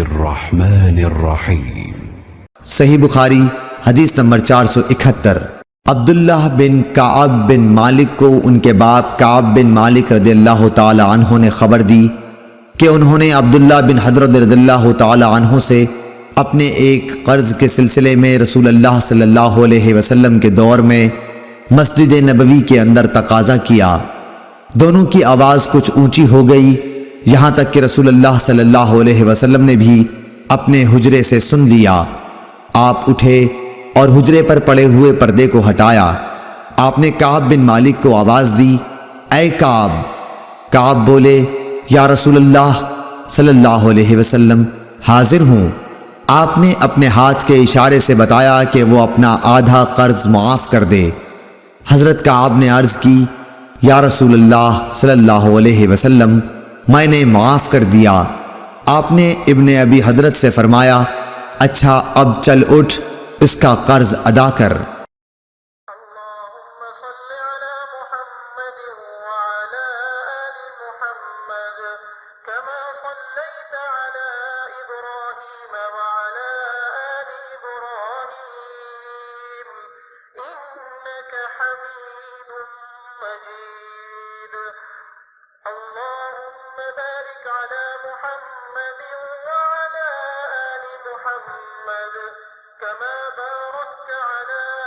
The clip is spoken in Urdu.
الرحمن الرحیم۔ صحیح بخاری حدیث نمبر 471۔ عبداللہ بن کعب بن مالک کو ان کے باپ کعب بن مالک رضی اللہ تعالی عنہ نے خبر دی کہ انہوں نے عبداللہ بن حضرت رضی اللہ تعالی عنہ سے اپنے ایک قرض کے سلسلے میں رسول اللہ صلی اللہ علیہ وسلم کے دور میں مسجد نبوی کے اندر تقاضا کیا۔ دونوں کی آواز کچھ اونچی ہو گئی، یہاں تک کہ رسول اللہ صلی اللہ علیہ وسلم نے بھی اپنے حجرے سے سن لیا۔ آپ اٹھے اور حجرے پر پڑے ہوئے پردے کو ہٹایا۔ آپ نے کعب بن مالک کو آواز دی، اے کعب۔ کعب بولے، یا رسول اللہ صلی اللہ علیہ وسلم، حاضر ہوں۔ آپ نے اپنے ہاتھ کے اشارے سے بتایا کہ وہ اپنا آدھا قرض معاف کر دے۔ حضرت کعب نے عرض کی، یا رسول اللہ صلی اللہ علیہ وسلم، میں نے معاف کر دیا۔ آپ نے ابن ابی حضرت سے فرمایا، اچھا اب چل اٹھ، اس کا قرض ادا کر۔ اللهم صل على محمد وعلى آل محمد كما صليت على إبراهيم وعلى آل إبراهيم إنك حميد مجيد اللهم بارك على محمد وعلى آل محمد كما باركت على